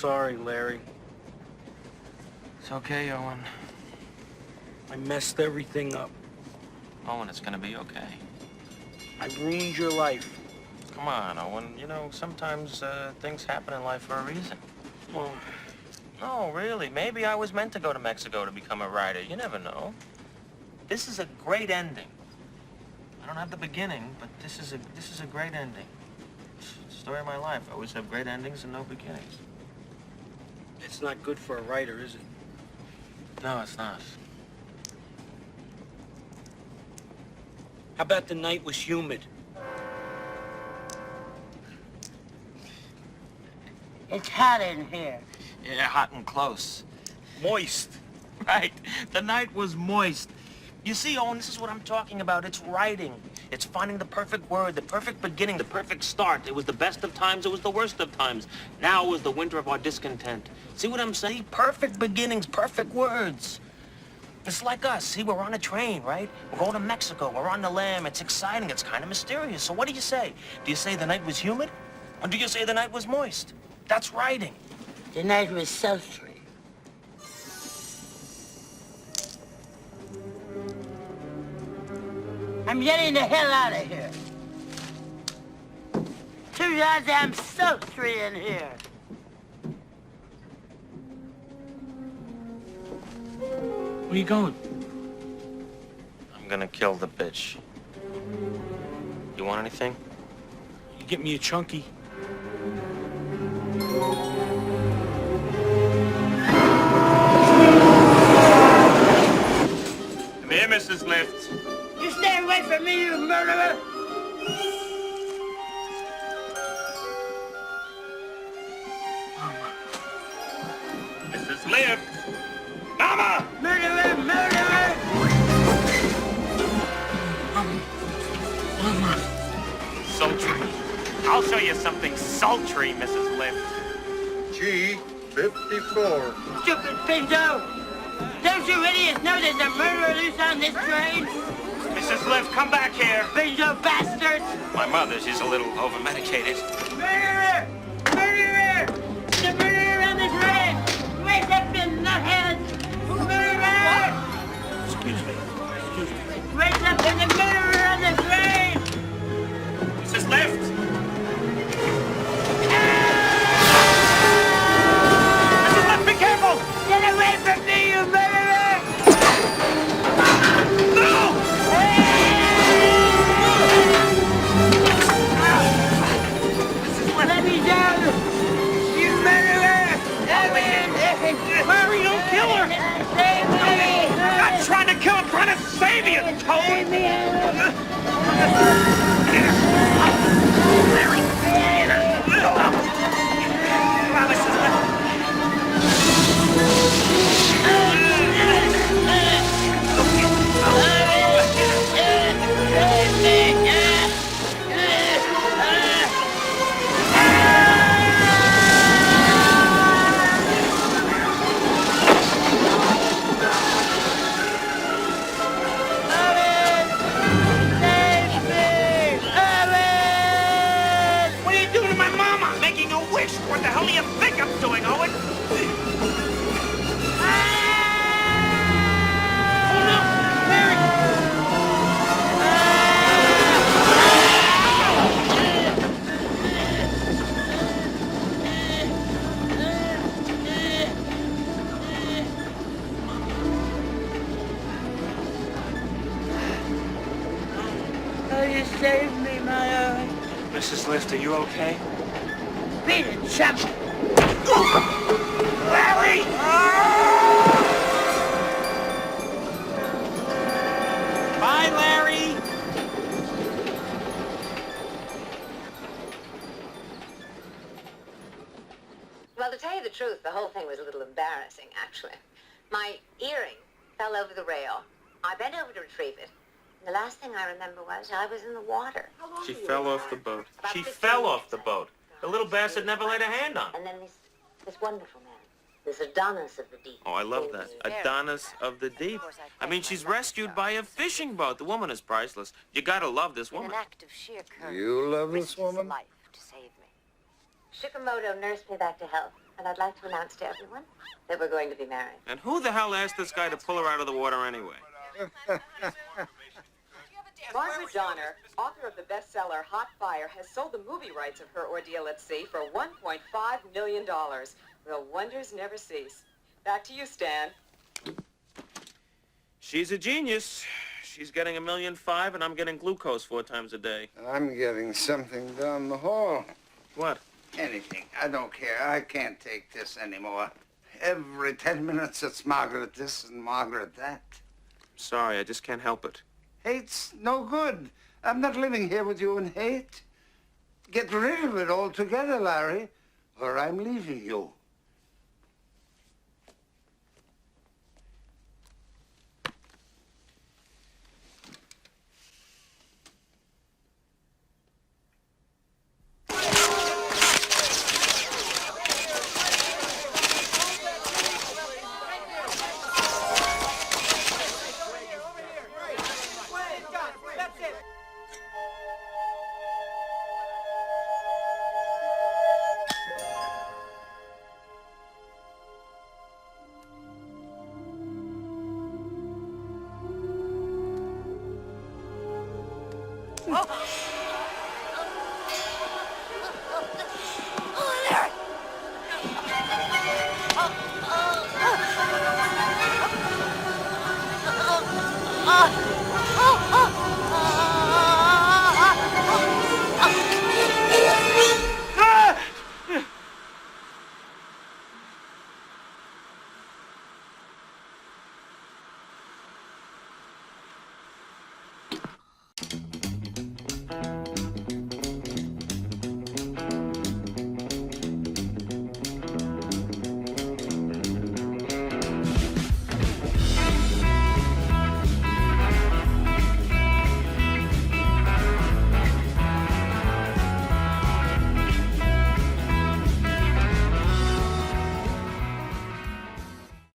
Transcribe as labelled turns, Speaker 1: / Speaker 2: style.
Speaker 1: sorry, Larry.
Speaker 2: It's okay, Owen.
Speaker 1: I messed everything up.
Speaker 2: Owen, it's gonna be okay.
Speaker 1: I ruined your life.
Speaker 2: Come on, Owen. You know, sometimes things happen in life for a reason.
Speaker 1: Well,
Speaker 2: No, really. Maybe I was meant to go to Mexico to become a writer. You never know. This is a great ending. I don't have the beginning, but this is a great ending. It's the story of my life. I always have great endings and no beginnings.
Speaker 1: it's not good for a writer, is it?
Speaker 2: No, it's not.
Speaker 1: How about the night was humid?
Speaker 3: It's hot in here.
Speaker 2: Yeah, hot and close.
Speaker 1: Moist.
Speaker 2: Right. The night was moist. You see, Owen, this is what I'm talking about. It's writing. It's finding the perfect word, the perfect beginning, the perfect start. It was the best of times, it was the worst of times. Now was the winter of our discontent. See what I'm saying? Perfect beginnings, perfect words. It's like us. See, we're on a train, right? We're going to Mexico. We're on the lam. It's exciting. It's kind of mysterious. So what do you say? Do you say the night was humid? Or do you say the night was moist? That's writing.
Speaker 3: The night was sultry. I'm getting the hell out of here. Too goddamn sultry in here.
Speaker 1: Where you going?
Speaker 2: I'm gonna kill the bitch. You want anything?
Speaker 1: You get me a chunky.
Speaker 2: Come here, Mrs. Lift.
Speaker 3: You stay away from me, you murderer!
Speaker 2: Mrs. Lift. Momma!
Speaker 3: Murderer! Murderer!
Speaker 1: Mama.
Speaker 2: Sultry. I'll show you something sultry, Mrs. Lift.
Speaker 4: G54.
Speaker 3: Stupid pinto! Don't you idiots know there's a murderer loose on this train?
Speaker 2: Mrs. Lift, come back here.
Speaker 3: Pinto bastards!
Speaker 2: My mother, she's a little over-medicated.
Speaker 3: Murderer! Murderer! The murderer on the train! Wake up, you nutheads! Murderer!
Speaker 1: Excuse me.
Speaker 3: Wake up, there's a murderer on the train!
Speaker 2: Mrs. Lift! Mrs. Lift, be careful!
Speaker 3: Get away from me, you murderer!
Speaker 2: No!
Speaker 3: Let me down! You murderer!
Speaker 2: Larry, don't kill her!
Speaker 3: Save me!
Speaker 2: I'm not trying to kill her, I'm trying to save you, toad!
Speaker 3: Save me!
Speaker 2: Larry! Come on, Mrs. Lift. What are you doing to my mama? Making a wish? What the hell do you think I'm doing, Owen? Oh no! Larry!
Speaker 3: Oh, you saved me, my own.
Speaker 1: Mrs. Lift, are you okay?
Speaker 3: Beat it, chump!
Speaker 2: Larry! Bye, Larry!
Speaker 5: Well, to tell you the truth, the whole thing was a little embarrassing, actually. My earring fell over the rail. I bent over to retrieve it. And the last thing I remember was I was in the water.
Speaker 2: She fell off the boat. She fell off the boat. The little bastard never laid a hand on her.
Speaker 5: And then this wonderful man, this Adonis of the deep.
Speaker 2: Oh, I love that. Adonis of the deep. I mean, she's rescued by a fishing boat. The woman is priceless. You gotta love this
Speaker 5: In an
Speaker 2: woman.
Speaker 5: act of sheer courage,
Speaker 4: You love this
Speaker 5: risked his
Speaker 4: woman?
Speaker 5: life to save me. Shikamoto nursed me back to health, and I'd like to announce to everyone that we're going to be married.
Speaker 2: And who the hell asked this guy to pull her out of the water anyway?
Speaker 4: Margaret Donner, author of the bestseller Hot Fire, has sold the movie rights of her ordeal at sea for $1.5 million. The wonders never cease. Back to you, Stan.
Speaker 2: She's a genius. She's getting $1.5 million, and I'm getting glucose 4 times a day.
Speaker 6: And I'm getting something down the hall.
Speaker 2: What?
Speaker 6: Anything. I don't care. I can't take this anymore. Every 10 minutes it's Margaret this and Margaret that.
Speaker 2: Sorry, I just can't help it.
Speaker 6: Hate's no good. I'm not living here with you in hate. Get rid of it altogether, Larry, or I'm leaving you.
Speaker 3: Oh!